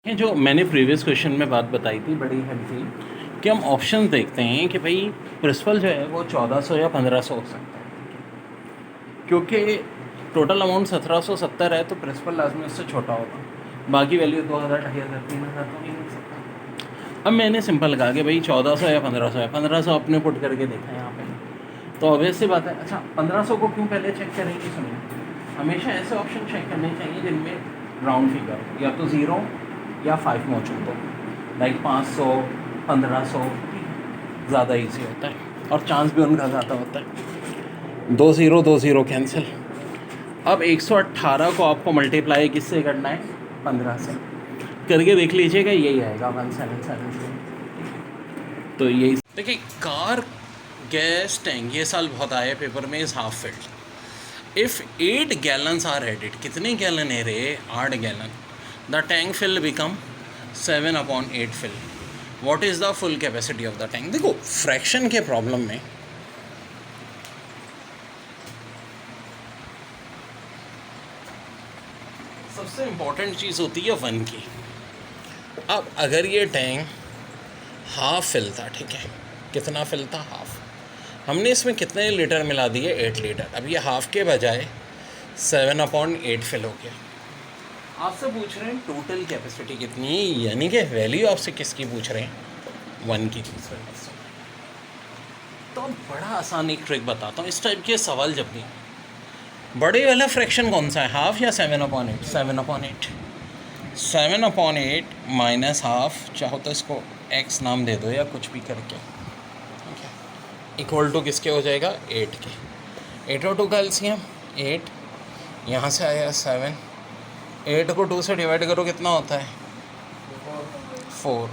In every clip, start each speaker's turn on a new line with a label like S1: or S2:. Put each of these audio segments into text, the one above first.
S1: ये जो मैंने प्रीवियस क्वेश्चन में बात बताई थी बड़ी हेल्पफुल कि हम ऑप्शन देखते हैं कि भाई प्रिंसिपल जो है वो 1400 या 1500 हो सकता है, क्योंकि टोटल अमाउंट 1770 है तो प्रिंसिपल लाजमी उससे छोटा होगा, बाकी वैल्यू 2000, 2500, 3000 तो नहीं मिल सकता। अब मैंने सिंपल कहा कि भाई 1400 या 1500 है, 1500 अपने पुट करके देखा है यहाँ पे, तो ऑब्वियस सी बात है। अच्छा 1500 को क्यों पहले चेक करेंगे? सुनिए, हमेशा ऐसे ऑप्शन चेक करने चाहिए जिनमें राउंड फिगर या तो 0 या 5 मौजूद हो, लाइक 500, 1500 ज़्यादा इजी होता है और चांस भी उनका ज़्यादा होता है। 2 0 कैंसिल। अब 118 को आपको मल्टीप्लाई किससे करना है? 15 से करके देख लीजिएगा, यही आएगा 1770। तो यही देखिए, कार गैस टैंक ये साल बहुत आया पेपर में, is half filled. If 8 gallons are added, कितने गैलन है रे? 8 gallon. The tank fill become 7/8 fill. What is the full capacity of the tank? देखो फ्रैक्शन के प्रॉब्लम में सबसे इम्पोर्टेंट चीज़ होती है 1 की। अब अगर ये टैंक हाफ फिल था, ठीक है, कितना फिल था? हाफ। हमने इसमें कितने लीटर मिला दिए? 8 लीटर। अब ये हाफ के बजाय 7/8 फिल हो गया। आपसे पूछ रहे हैं टोटल कैपेसिटी कितनी है, यानी कि वैल्यू आपसे किसकी पूछ रहे हैं? 1 की। तो बड़ा आसान एक ट्रिक बताता हूँ, इस टाइप के सवाल जब भी, बड़े वाला फ्रैक्शन कौन सा है, हाफ या 7/8? 7/8। 7/8 माइनस हाफ, चाहो तो इसको x नाम दे दो या कुछ भी करके, ठीक है, इक्वल टू किसके हो जाएगा? 8 के। 8 और 2 का एलसीएम 8, यहाँ से आया 7, 8 को 2 से डिवाइड करो कितना होता है? 4।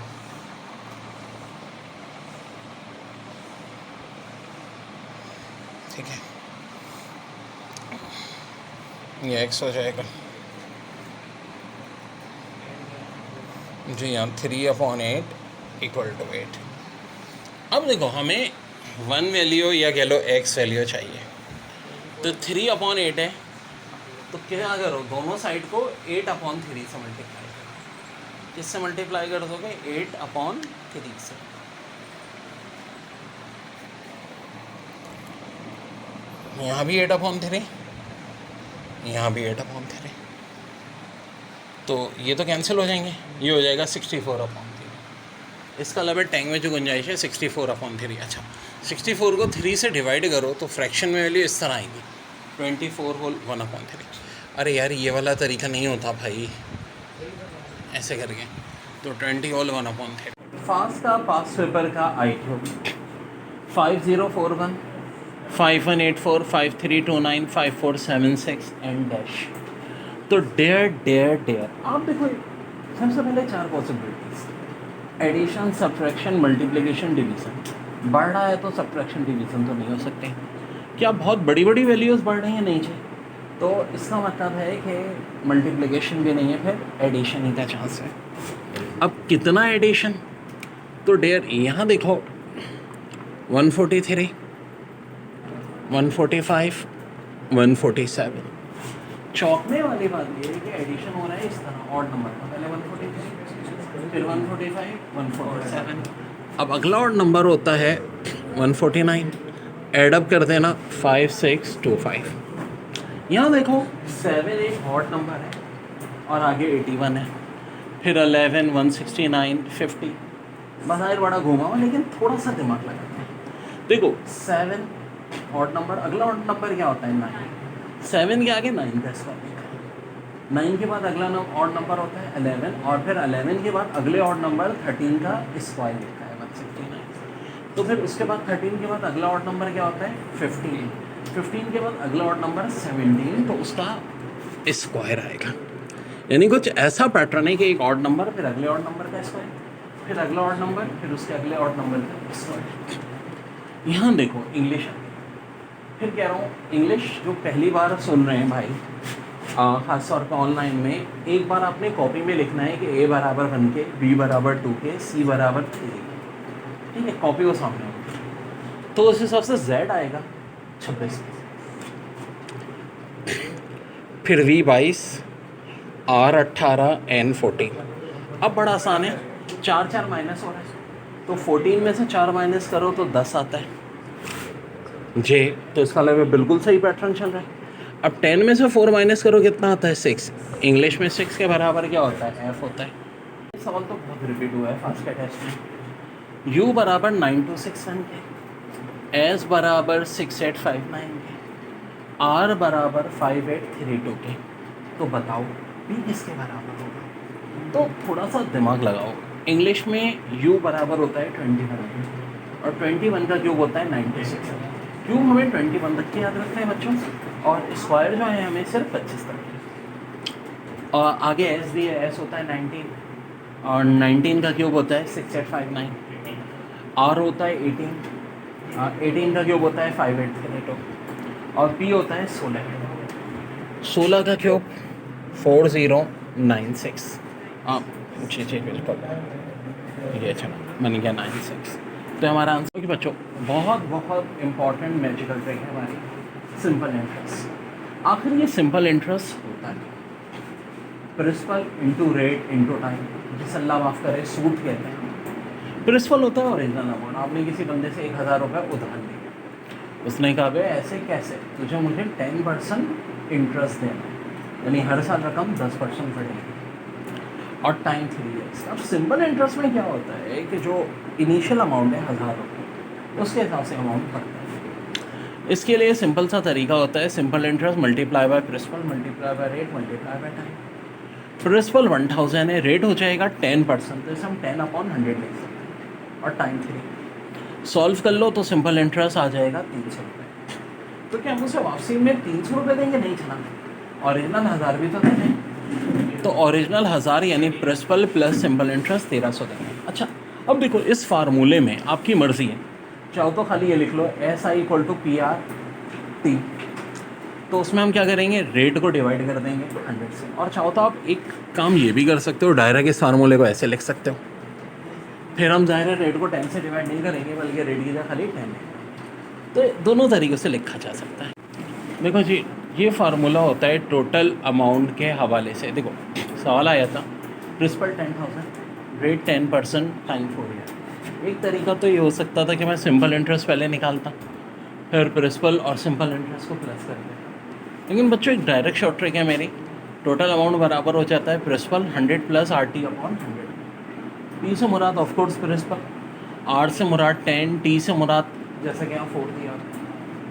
S1: ठीक है, ये x हो जाएगा जी यहाँ 3/8 इक्वल टू 8। अब देखो हमें 1 वैल्यू या कह लो x वैल्यू चाहिए, तो 3/8 है, तो क्या करो, दोनों साइड को 8/3 से मल्टीप्लाई करो। किससे मल्टीप्लाई कर दोगे? 8/3 से। यहाँ भी 8/3, यहाँ भी 8/3, तो ये तो कैंसिल हो जाएंगे, ये हो जाएगा 64/3। इसका मतलब टैंक में जो गुंजाइश है 64/3। अच्छा 64 को 3 से डिवाइड करो तो फ्रैक्शन में वैल्यू इस तरह आएगी 24 होल 1/3। अरे यार ये वाला तरीका नहीं होता भाई, ऐसे करके, तो 20 होल 1/3। फास्ट का पास पेपर का IQ 5041 5184 5329 5476 एंड डैश। तो डेयर आप देखो, सबसे पहले 4 possibilities, addition, subtraction, multiplication, division. बढ़ रहा है तो सब्ट्रैक्शन डिवीज़न तो नहीं हो सकते। क्या बहुत बड़ी बड़ी वैल्यूज़ बढ़ रही हैं? नहीं चाहिए, तो इसका मतलब है कि मल्टीप्लिकेशन भी नहीं है, फिर एडिशन ही का चांस है। अब कितना एडिशन? तो डेयर यहाँ देखो 143, 145, 147। चौंकने वाली बात ये है कि एडिशन हो रहा है इस तरह, ऑड नंबर का, पहले 143, फिर 145, 147। अब अगला ऑड नंबर होता है 149, एडअप कर देना 5625। यहाँ देखो 7 एक ऑड नंबर है और आगे 81 है, फिर 11, 169, 50। बाहर बड़ा घूमा हुआ, लेकिन थोड़ा सा दिमाग लगाते हैं। देखो 7 ऑड नंबर, अगला ऑड नंबर क्या होता है? 9। 7 के आगे 9 का स्क्वायर लिखा है, 9 के बाद अगला ऑड नंबर होता है 11, और फिर 11 के बाद अगले ऑड नंबर 13 का स्क्वायर लिखा है 169। तो फिर उसके बाद 13 के बाद अगला ऑड नंबर क्या होता है? 15। 15 के बाद अगला ऑड नंबर 17, तो उसका स्क्वायर आएगा। यानी कुछ ऐसा पैटर्न है कि एक ऑड नंबर, फिर अगले ऑड नंबर का स्क्वायर, फिर अगला ऑड नंबर, फिर उसके अगले ऑड नंबर का स्क्वायर। यहाँ देखो इंग्लिश, फिर कह रहा हूँ इंग्लिश जो पहली बार सुन रहे हैं भाई, खास तौर पर ऑनलाइन में, एक बार आपने कॉपी में लिखना है कि A बराबर 1 के, B बराबर 2 के, C बराबर 3 के, ठीक है, कॉपी को सामने होगी, तो उस हिसाब से Z आएगा 26, फिर V 22, R 18, N 14। अब बड़ा आसान है, 4 माइनस हो रहा है, तो 14 में से 4 माइनस करो तो 10 आता है जे, तो इसका मतलब बिल्कुल सही पैटर्न चल रहा है। अब 10 में से 4 माइनस करो कितना आता है 6। इंग्लिश में 6 के बराबर क्या होता है, एफ होता है। सवाल तो बहुत रिपीट हुआ है फास्ट के टेस्ट में। u बराबर 9261 के, s बराबर 6859 के, r बराबर 5832 के, तो बताओ p किसके बराबर होगा। तो थोड़ा सा दिमाग लगाओ। इंग्लिश में u बराबर होता है 21 और 21 का क्यूब होता है 96। क्यूब हमें 21 तक के याद रखते हैं बच्चों, और स्क्वायर जो है हमें सिर्फ 25 तक के। और आगे एस दिया है, एस होता है 19 और 19 का क्यूब होता है 6859, आर होता है 18, 18 का क्यूब होता है 5832 और पी होता है 16 का क्यूब 4096। जी बिल्कुल, ये चलो बन गया 96। तो हमारा आंसर कि बच्चों बहुत बहुत इम्पॉर्टेंट मैजिकल ट्रिक है हमारी सिंपल इंटरेस्ट। आखिर ये सिंपल इंटरेस्ट होता है principal into rate into time, जिसे अल्लाह माफ़ करे सूट कहते हैं। प्रिंसिपल होता है ओरिजिनल अमाउंट। आपने किसी बंदे से 1000 रुपये उधार लिए, उसने कहा भाई ऐसे कैसे, तुझे मुझे 10% इंटरेस्ट देना है, यानी हर साल रकम 10% बढ़ेगी और टाइम 3 ईयर्स। अब सिंपल इंटरेस्ट में क्या होता है कि जो इनिशियल अमाउंट है 1000 रुपये, उसके हिसाब से अमाउंट बढ़ता है। इसके लिए सिंपल सा तरीका होता है, simple interest multiply by principal multiply by rate multiply by time. Principal 1000 है, रेट हो जाएगा 10%, तो इसे हम 10/100 ले सकते हैं, और टाइम 3। सॉल्व कर लो तो सिंपल इंटरेस्ट आ जाएगा 300 रुपये। तो क्या हम उसे वापसी में 300 रुपये देंगे, नहीं चला, ओरिजिनल 1000 भी तो देंगे। तो ओरिजिनल 1000 यानी प्रिंसिपल प्लस सिंपल इंटरेस्ट 1300 देंगे। अच्छा अब देखो इस फार्मूले में आपकी मर्ज़ी है, चाहो तो खाली ये लिख लो SI = PRT, तो उसमें हम क्या करेंगे, रेट को डिवाइड कर देंगे 100 से। और चाहो तो आप एक काम ये भी कर सकते हो, डायरेक्ट इस फार्मूले को ऐसे लिख सकते हो। फिर हम ज़ाहिर है रेट को 10 से डिवाइड नहीं करेंगे, बल्कि रेट की जगह खाली 10 है। तो दोनों तरीक़ों से लिखा जा सकता है। देखो जी, ये फार्मूला होता है टोटल अमाउंट के हवाले से। देखो सवाल आया था प्रिंसिपल 10,000, रेट 10%, टाइम 4 ईयर। एक तरीका तो ये हो सकता था कि मैं सिंपल इंटरेस्ट पहले निकालता, फिर प्रिंसिपल और सिंपल इंटरेस्ट को प्लस कर देता। लेकिन बच्चों एक डायरेक्ट शॉर्ट ट्रिक है मेरी, टोटल अमाउंट बराबर हो जाता है प्रिंसिपल 100 + RT/100। P से मुराद ऑफ कोर्स प्रिंसिपल, R से मुराद 10, T से मुराद जैसे कि यहाँ 4 दिया,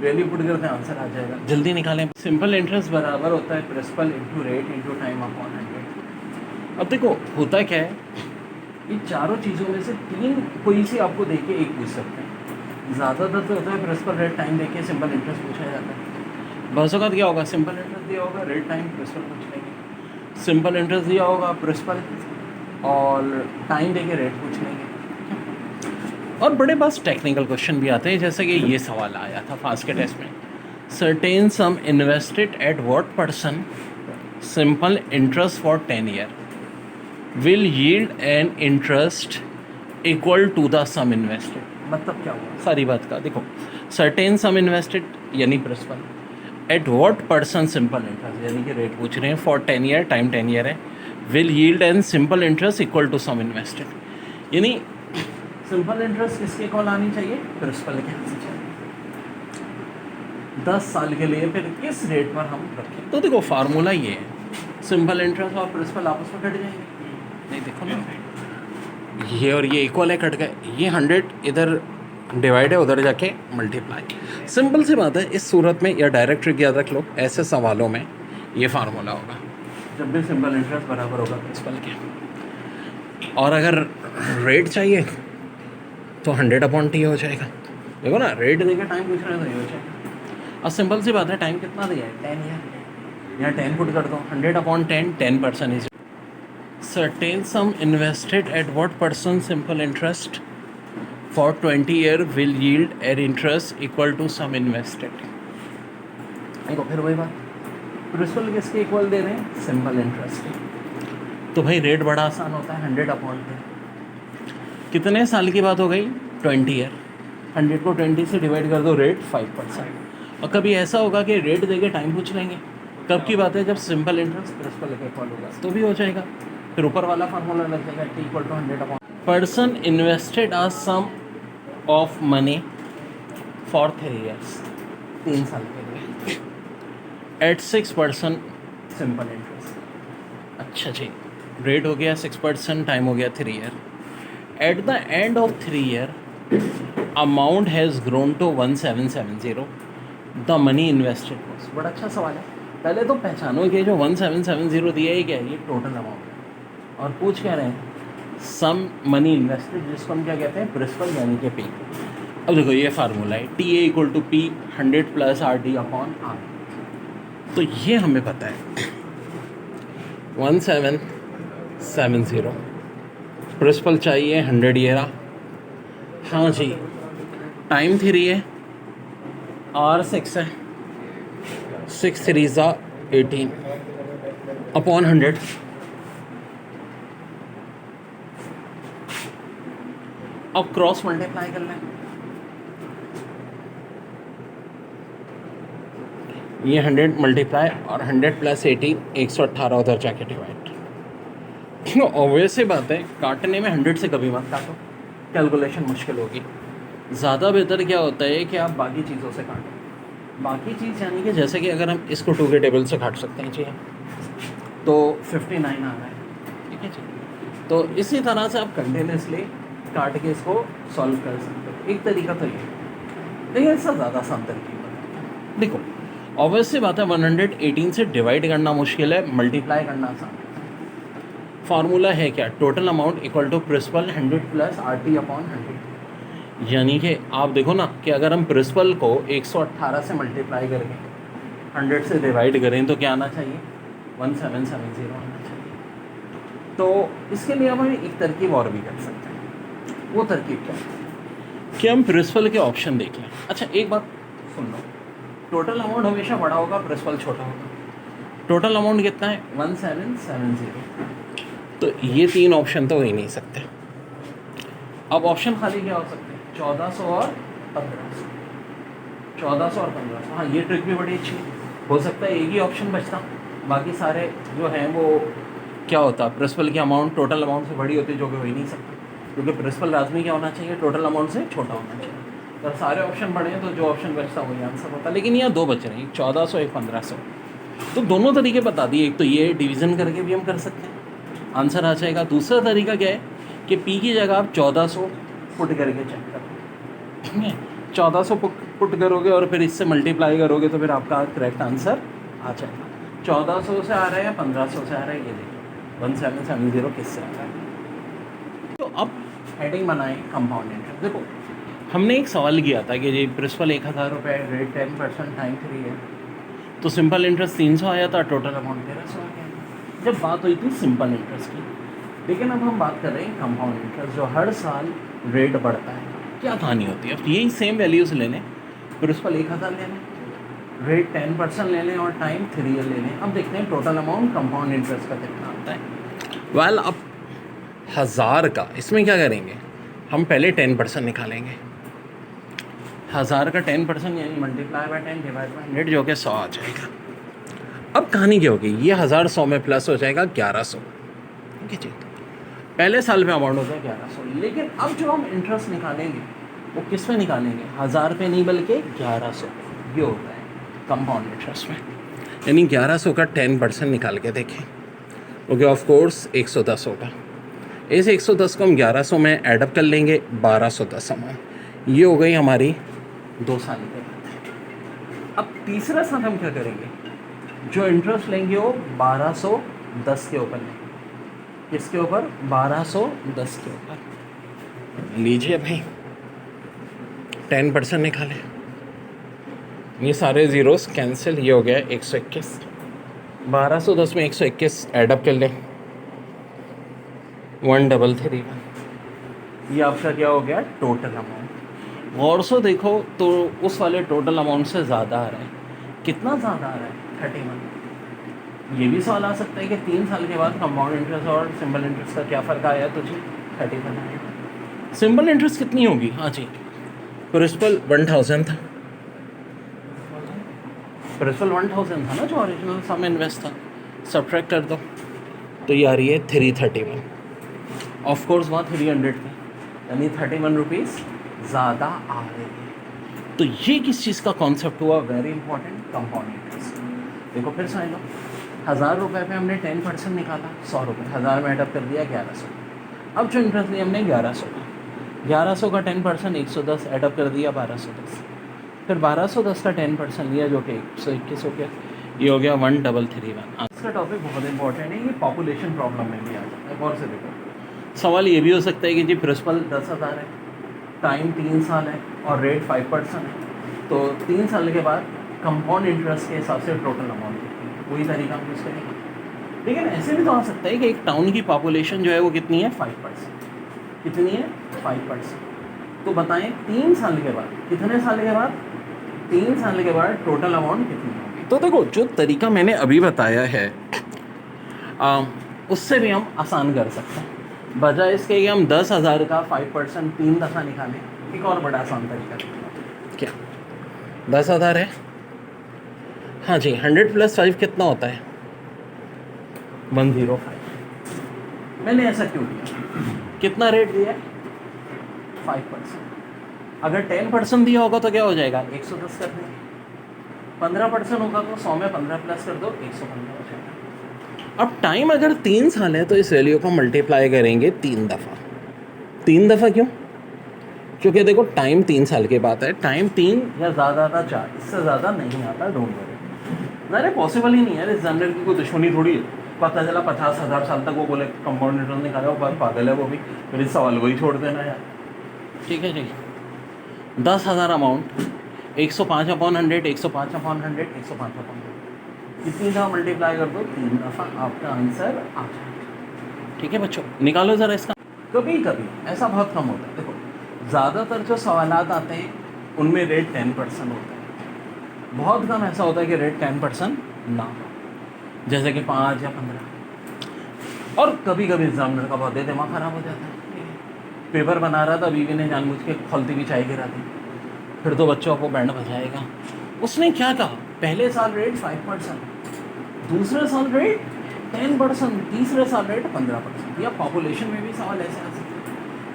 S1: वैल्यू पुट करते हैं आंसर आ जाएगा। जल्दी निकालें। सिंपल इंटरेस्ट बराबर होता है प्रिंसिपल इंटू रेट इंटू टाइम/100। अब देखो होता क्या है, इन चारों चीज़ों में से 3 कोई सी आपको दे के एक पूछ सकते हैं। ज़्यादातर तो होता है प्रिंसिपल रेट टाइम दे के सिंपल इंटरेस्ट पूछा जाता है। बस वक्त क्या होगा, सिंपल इंटरेस्ट दिया होगा, रेट टाइम प्रिंसिपल पूछ लेंगे, सिंपल इंटरेस्ट दिया होगा प्रिंसिपल और टाइम देके रेट पूछ लेंगे। और बड़े पास टेक्निकल क्वेश्चन भी आते हैं, जैसे कि ये सवाल आया था फास्ट के टेस्ट में, certain sum invested at what person simple interest for 10 year will yield an interest equal to the sum invested. मतलब क्या हुआ सारी बात का, देखो सर्टेन सम इन्वेस्टेड यानी principal, at what person simple interest यानी कि रेट पूछ रहे हैं फॉर 10 ईयर, टाइम 10 ईयर है, will yield and simple interest equal to sum invested. यानी सिंपल इंटरेस्ट किसके इक्वल आनी चाहिए, प्रिंसिपल के आनी चाहिए 10 साल के लिए, फिर किस रेट पर हम रखें। तो देखो फार्मूला ये है, सिंपल इंटरेस्ट और प्रिंसिपल आपस में कट जाएंगे, नहीं देखो ना ये और ये इक्वल है, कट गए, ये 100 इधर डिवाइड है, उधर जाके मल्टीप्लाई। सिंपल सी बात है। इस सूरत में या डायरेक्ट ट्रिक याद रख लो, ऐसे सवालों में ये फार्मूला होगा जब भी सिंपल इंटरेस्ट बराबर होगा प्रिंसिपल के। और अगर रेट चाहिए तो 100/T हो जाएगा। देखो ना रेट देके टाइम पूछ रहे हैं तो ये हो जाएगा। और सिंपल सी बात है, टाइम कितना दिया है 10 ईयर, यहाँ 10 पुट कर दो, 100/10 10% is certain sum invested at what person simple interest for 20 year will yield an interest equal to sum invested. देखो फिर वही बात, प्रिंसिपल किसके इक्वल दे रहे हैं, सिंपल इंटरेस्ट के। तो भाई रेट बड़ा आसान होता है, 100/10। कितने साल की बात हो गई, 20 ईयर। 100 को 20 से डिवाइड कर दो, रेट 5%। और कभी ऐसा होगा कि रेट देके टाइम पूछ लेंगे, कब की बात है, जब सिंपल इंटरेस्ट प्रिंसिपल के इक्वल होगा तो भी हो जाएगा। फिर ऊपर वाला फार्मूला लग जाएगा T equal to 100 upon person invested a sum of money for 3 years, 3 साल के लिए एट 6% सिंपल इंटरेस्ट। अच्छा जी, रेट हो गया 6%, टाइम हो गया 3 year. At the end of 3 year amount has grown to 1770, the money invested cost. बड़ा अच्छा सवाल है। पहले तो पहचानो कि जो 1770 दिया है क्या है, ये टोटल अमाउंट है। और पूछ क्या रहे हैं, सम मनी इन्वेस्टेड, जिसको हम क्या कहते हैं, प्रिंसिपल यानी कि पी। अब देखो ये फार्मूला है, T A equal to P 100 plus R T upon R. तो ये हमें पता है 1770, प्रिंसिपल चाहिए 100 ये रहा। हाँ जी, टाइम 3 है, आर 6 है, 6 3 ज़ा 18 अपॉन 100। अब क्रॉस मल्टीप्लाई कर लें, ये 100 मल्टीप्लाई और 100 प्लस 18 118 उधर जाके डिवाइड। ऑब्वियस सी बात है, काटने में 100 से कभी मत काटो, कैलकुलेशन मुश्किल होगी। ज़्यादा बेहतर क्या होता है कि आप बाकी चीज़ों से काटो। बाकी चीज़ यानी कि जैसे कि अगर हम इसको 2 के टेबल से काट सकते हैं जी, तो 59 आ रहा है, ठीक है जी। तो इसी तरह से आप कंटिन्यूसली काट के इसको सॉल्व कर सकते हो। एक तरीका तो ये, लेकिन इससे ज़्यादा आसान तरीका है। देखो ऑब्वियस सी बात है, 118 से डिवाइड करना मुश्किल है, मल्टीप्लाई करना आसान है। फार्मूला है क्या, total amount equal to principal 100 plus R T upon 100। यानी कि आप देखो ना कि अगर हम प्रिंसिपल को 118 से मल्टीप्लाई करके 100 से डिवाइड करें तो क्या आना चाहिए, 1770 आना चाहिए। तो इसके लिए हम एक तरकीब और भी कर सकते हैं। वो तरकीब क्या है कि हम प्रिंसिपल के ऑप्शन देख लें। अच्छा एक बात सुन लो, टोटल अमाउंट हमेशा बड़ा होगा, प्रिंसिपल छोटा होगा। टोटल अमाउंट कितना है, 1770। तो ये 3 ऑप्शन तो हो ही नहीं सकते। अब ऑप्शन खाली क्या हो सकते हैं, 1400 और 1500, 1400 और 1500। हाँ, ये ट्रिक भी बड़ी अच्छी हो सकता है, एक ही ऑप्शन बचता, बाकी सारे जो हैं वो क्या होता, प्रिंसिपल की अमाउंट टोटल अमाउंट से बड़ी होती, जो कि हो ही नहीं सकती, क्योंकि प्रिंसिपल लाजमी क्या होना चाहिए, टोटल अमाउंट से छोटा होना चाहिए। अगर सारे ऑप्शन बड़े हैं तो जो ऑप्शन बचता वही आंसर होता। लेकिन यहाँ 2 बच रहे हैं, एक 1400 एक 1500। तो दोनों तरीके बता दिए, एक तो ये डिवीज़न करके भी हम कर सकते हैं, आंसर आ जाएगा। दूसरा तरीका क्या है कि पी की जगह आप 1400 पुट करके चेक करो, ठीक है। 1400 पुट करोगे और फिर इससे मल्टीप्लाई करोगे तो फिर आपका करेक्ट आंसर आ जाएगा। 1400 से आ रहा है या 1500 से आ रहा है, ये देखो 1770 किससे आ रहा है। तो अब हेडिंग बनाएं कंपाउंड इंटरेस्ट। देखो हमने एक सवाल किया था कि जी प्रिंसिपल 1000 रुपये, रेट 10%, टाइम 3 है, तो सिंपल इंटरेस्ट 300 आया था, टोटल अमाउंट 1300 आ गया। जब बात हुई थी सिंपल इंटरेस्ट की, लेकिन अब हम बात कर रहे हैं कंपाउंड इंटरेस्ट, जो हर साल रेट बढ़ता है। क्या कहानी होती है, अब यही सेम वैल्यूज़ ले लें, प्रिंसिपल 1000 ले लें, रेट 10% ले लें और टाइम 3 ईयर ले लें। अब देखते हैं टोटल अमाउंट कंपाउंड इंटरेस्ट का कितना आता है। वेल अब 1000 का इसमें क्या करेंगे, हम पहले 10% निकालेंगे। 1000 का 10% यानी मल्टीप्लाई बाय 10 डिवाइड बाय 100, जो कि 100 आ जाएगा। अब कहानी क्या होगी, ये 1000 100 में प्लस हो जाएगा 1100, ठीक है जी। पहले साल में अमाउंट होता है 1100, लेकिन अब जो हम इंटरेस्ट निकालेंगे वो किस में निकालेंगे, 1000 पे नहीं बल्कि 1100। ये होता है कंपाउंड इंटरेस्ट में, यानी 1100 का 10% निकाल के देखें, ओके ऑफ कोर्स 110 होगा। इस 110 को हम 1100 में ऐडअप कर लेंगे, 1210 अमाउंट। ये हो गई हमारी 2 साल के बाद। अब तीसरा साल हम क्या करेंगे, जो इंटरेस्ट लेंगे वो 1210 के ऊपर लेंगे। किसके ऊपर, 1210 के ऊपर। लीजिए भाई 10% निकालें, ये सारे ज़ीरोस कैंसिल, ये हो गया 121। 1210 में 121 ऐडअप कर लें, 1331। ये आपका क्या हो गया, टोटल अमाउंट। गौर से देखो तो उस वाले टोटल अमाउंट से ज़्यादा आ रहा है। कितना ज़्यादा आ रहा है, 31। ये भी सवाल आ सकता है कि 3 साल के बाद कंपाउंड इंटरेस्ट और सिंपल इंटरेस्ट का क्या फ़र्क आया, तो जी 31 आएगा। सिंपल इंटरेस्ट कितनी होगी, हाँ जी, प्रिंसिपल 1000 था, प्रिंसिपल 1000 था ना जो ओरिजिनल सम इन्वेस्ट था, सब्ट्रैक्ट कर दो, तो ये आ रही है 331। ऑफ कोर्स वहाँ 300 थी, यानी 31 रुपीज़ ज़्यादा आ रही है। तो ये किस चीज़ का कॉन्सेप्ट हुआ, वेरी इंपॉर्टेंट, कंपाउंड इंटरेस्ट। देखो फिर समझ लो, 1000 रुपये पे हमने 10% निकाला, 100 रुपये, 1000 में एडअप कर दिया 1100। अब जो इंटरेस्ट लिया हमने 1100 का, 1100 का 10% 110 एडअप कर दिया 1210, फिर 1210 का 10% लिया जो कि 121 हो गया, ये हो गया 1331। इसका टॉपिक बहुत इंपॉर्टेंट है, ये पॉपुलेशन प्रॉब्लम में भी आ जाता है। गौर से देखो, सवाल ये भी हो सकता है कि जी प्रिंसिपल 10,000 है, टाइम 3 साल है और रेट 5% है, तो 3 साल के बाद कंपाउंड इंटरेस्ट के हिसाब से टोटल अमाउंट वही तरीका हम यूज़ करेंगे। लेकिन ऐसे भी तो आ सकता है कि एक टाउन की पॉपुलेशन जो है वो कितनी है, 5%। कितनी है, 5%। तो बताएं 3 साल के बाद, कितने साल के बाद, 3 साल के बाद टोटल अमाउंट कितनी होगी। तो देखो जो तरीका मैंने अभी बताया है उससे भी हम आसान कर सकते हैं, बजाय इसके कि हम 10,000 का 5% 3 दफ़ा निकालें। एक और बड़ा आसान तरीका क्या, 10,000 है, हाँ जी, 100 + 5 कितना होता है, 105। मैंने ऐसा क्यों किया, कितना रेट दिया है, 5%। अगर 10% दिया होगा तो क्या हो जाएगा, 110 कर देंगे। 15% होगा तो 100 में 15 प्लस कर दो, 115 हो जाएगा। अब टाइम अगर 3 साल है तो इस वैल्यू को मल्टीप्लाई करेंगे 3 दफ़ा। 3 दफ़ा क्यों, क्योंकि देखो टाइम 3 साल के बाद है, टाइम 3 या ज़्यादा था 4, इससे ज़्यादा नहीं आता, डोंट वरी। अरे पॉसिबल ही नहीं है, इस जनरल की कोई दुश्मनी थोड़ी है। पता चला 50,000 साल तक वो बोले कंपाउंड इंटरेस्ट निकाला, वो बात पागल है वो भी, फिर इस सवाल को ही छोड़ देना यार। ठीक है जी, 10,000 अमाउंट, 105/100, 105/100, 105/100, कितनी दफ़ा मल्टीप्लाई कर दो, 3 दफ़ा, आपका आंसर आ जाएगा। ठीक है बच्चों, निकालो ज़रा इसका। कभी कभी ऐसा बहुत कम होता है, देखो ज़्यादातर जो सवालात आते हैं उनमें रेट 10% होता है, बहुत कम ऐसा होता है कि रेट 10% ना हो, जैसे कि 5 या 15। और कभी कभी एग्जामिनर का बहुत दिमाग ख़राब हो जाता है, पेपर बना रहा था, बीवी ने जानबूझ के खौलती भी चाय गिरा दी, फिर तो बच्चों को बैंड बजाएगा। उसने क्या कहा, पहले साल रेट 5%, दूसरे साल रेट 10%, तीसरे साल रेट 15%। या पॉपुलेशन में भी सवाल ऐसे आ सकते हैं,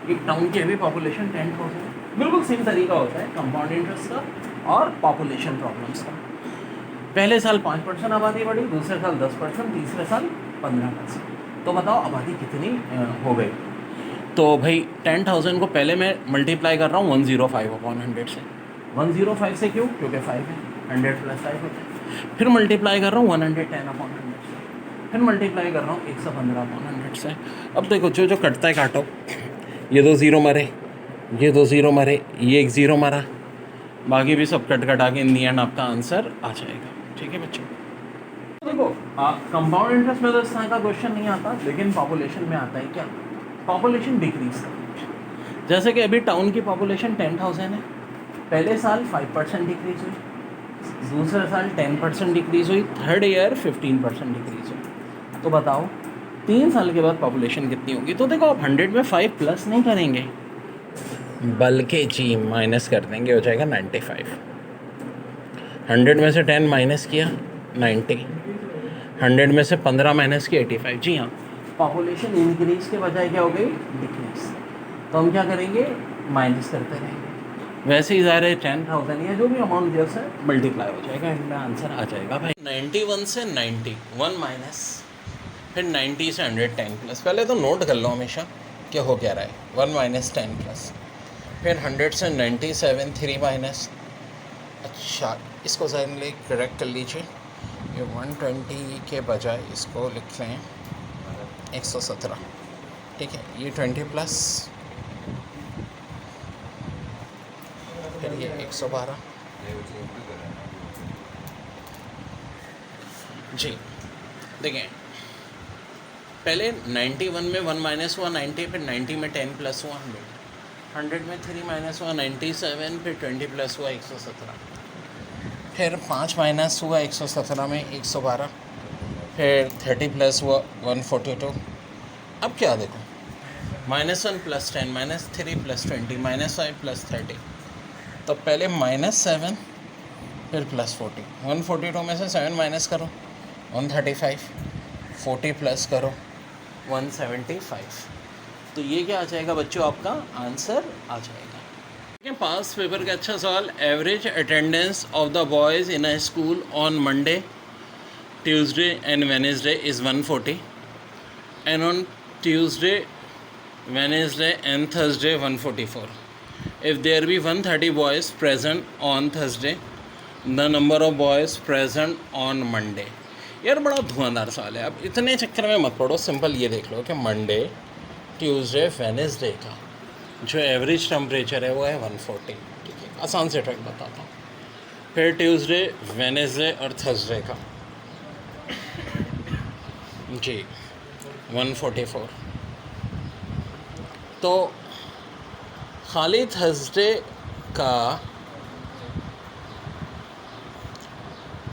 S1: एक टाउन की अभी पॉपुलेशन 10,000, बिल्कुल सेम तरीका होता है कंपाउंड इंटरेस्ट का और पॉपुलेशन प्रॉब्लम्स का। पहले साल 5% आबादी बढ़ी, दूसरे साल 10%, तीसरे साल 15%। तो बताओ आबादी कितनी हो गई। तो भाई 10,000 को पहले मैं मल्टीप्लाई कर रहा हूँ 105/100 से। 105 से क्यों, क्योंकि 5 है, 100 + 5 होता है। फिर मल्टीप्लाई कर रहा हूँ 110/100 से, फिर मल्टीप्लाई कर रहा हूँ 115/100 से। अब देखो जो जो कटता है काटो, ये 2 ज़ीरो मरे, ये 2 ज़ीरो मरे, ये 1 ज़ीरो मरा, बाकी भी सब कट कटा के इन दी एंड आपका आंसर आ जाएगा। ठीक है बच्चों, देखो कंपाउंड इंटरेस्ट में तो इस तरह का क्वेश्चन नहीं आता, लेकिन पॉपुलेशन में आता है क्या, पॉपुलेशन डिक्रीज का। जैसे कि अभी टाउन की पॉपुलेशन 10,000 है, पहले साल 5% डिक्रीज हुई, दूसरे साल 10% डिक्रीज हुई, थर्ड ईयर 15% डिक्रीज हुई। तो बताओ 3 साल के बाद पॉपुलेशन कितनी होगी। तो देखो आप 100 में 5 प्लस नहीं करेंगे, बल्कि जी माइनस कर देंगे, हो जाएगा 95। 100 में से 10 माइनस किया 90, 100 में से 15 माइनस किया 85। जी हाँ, पॉपुलेशन इंक्रीज के बजाय क्या हो गई, डिक्रीज। तो हम क्या करेंगे, माइनस करते रहेंगे। वैसे ही ज़ाहिर है 10,000 या जो भी अमाउंट दिया उससे मल्टीप्लाई हो जाएगा, इनमें आंसर आ जाएगा भाई। 91 से 90 1 माइनस, फिर 90 से 100 10 प्लस। पहले तो नोट कर लो हमेशा क्या हो क्या रहा है, 1 माइनस 10 प्लस, फिर 100 से 97 3 माइनस। अच्छा इसको ज़ाहिर करेक्ट कर लीजिए, ये 120 के बजाय इसको लिख लें 117। ठीक है, ये 20 प्लस, फिर ये 112। जी देखें, पहले 91 में 1 माइनस हुआ 90, फिर 90 में 10 प्लस हुआ 100, 100 में 3 माइनस हुआ 97, फिर 20 प्लस हुआ 117, फिर 5 माइनस हुआ 117 में 112, फिर 30 प्लस हुआ 142। अब क्या देखो, -1 + 10 -3 + 20 -5 + 30। तो पहले -7 फिर +40, 142 में से 7 माइनस करो 135, 40 प्लस करो 175। तो ये क्या आ जाएगा बच्चों, आपका आंसर आ जाएगा। ठीक है, पास पेपर का अच्छा सवाल। Average attendance of the boys in a school on Monday, Tuesday and Wednesday is 140 and on Tuesday, Wednesday and Thursday 144. If there be 130 boys present on Thursday, the number of boys present on Monday. यार बड़ा धुआंधार सवाल है। अब इतने चक्कर में मत पड़ो, सिंपल ये देख लो कि मंडे, ट्यूसडे, वेडनेसडे का जो एवरेज टेम्परेचर है वो है 140। ठीक है, आसान से ट्रिक बताता हूँ। फिर ट्यूसडे, वेडनेसडे और थर्सडे का जी 144। तो खाली थर्सडे का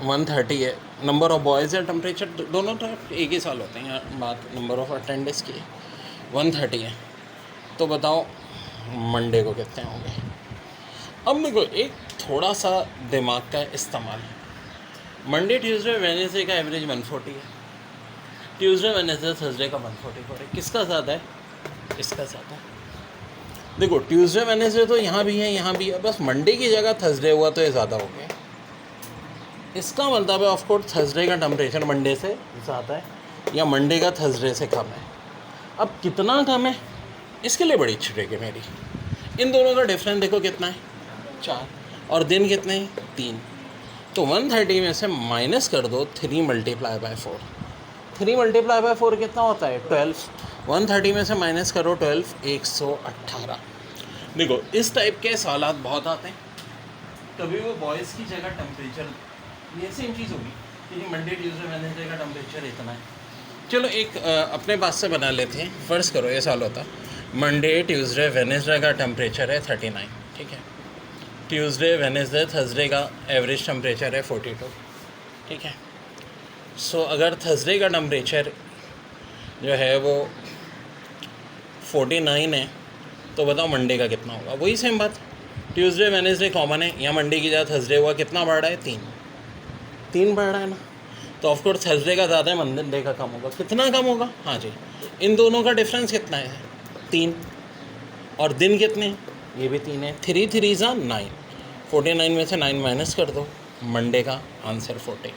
S1: 130 है। नंबर ऑफ़ बॉयज़ या टेम्परेचर दोनों तरफ एक ही साल होते हैं, यहाँ बात नंबर ऑफ़ अटेंडेंस की 130 है। तो बताओ मंडे को कितने होंगे। अब देखो एक थोड़ा सा दिमाग का इस्तेमाल। मंडे, ट्यूसडे, वेडनेसडे का एवरेज 140 है, ट्यूसडे, वेडनेसडे, थर्सडे का 144 है। किसका ज़्यादा है? इसका ज़्यादा। देखो ट्यूसडे, वेडनेसडे तो यहाँ भी है, यहाँ भी है, बस मंडे की जगह थर्सडे हुआ तो ये ज़्यादा हो गया। इसका मतलब है ऑफकोर्स थर्सडे का टेम्परेचर मंडे से ज़्यादा है या मंडे का थर्सडे से कम है। अब कितना कम है इसके लिए बड़ी ट्रिक है मेरी। इन दोनों का डिफरेंस देखो कितना है, 4, और दिन कितने हैं, 3। तो 130 में से माइनस कर दो 3 मल्टीप्लाई बाय 4। 3 मल्टीप्लाई बाय 4 कितना होता है, 12। 130 में से माइनस करो 12, 118। देखो इस टाइप के सवाल बहुत आते हैं। कभी वो बॉयज़ की जगह टेम्परेचर, ये सेम चीज़ होगी कि मंडे, ट्यूसडे, वेडनेसडे का टेम्परेचर इतना है। चलो एक अपने पास से बना लेते हैं। फ़र्ज़ करो ये सवाल होता मंडे, ट्यूसडे, वेडनेसडे का टेम्परेचर है 39। ठीक है, ट्यूसडे, वेडनेसडे, थर्सडे का एवरेज टेम्परेचर है 42। ठीक है, सो अगर थर्सडे का टेम्परेचर जो है वो 49 है तो बताओ मंडे का कितना होगा। वही सेम बात, ट्यूसडे, वेडनेसडे कॉमन है, यहाँ मंडे की जगह थर्सडे हुआ, कितना बढ़ रहा है, 3 बढ़ रहा है ना। तो ऑफकोर्स थर्सडे का ज़्यादा है, मंडे का कम होगा। कितना कम होगा, हाँ जी, इन दोनों का डिफरेंस कितना है, 3। और दिन कितने हैं, ये भी 3 है। 3 3 9, 49 में से 9 माइनस कर दो, मंडे का आंसर 40।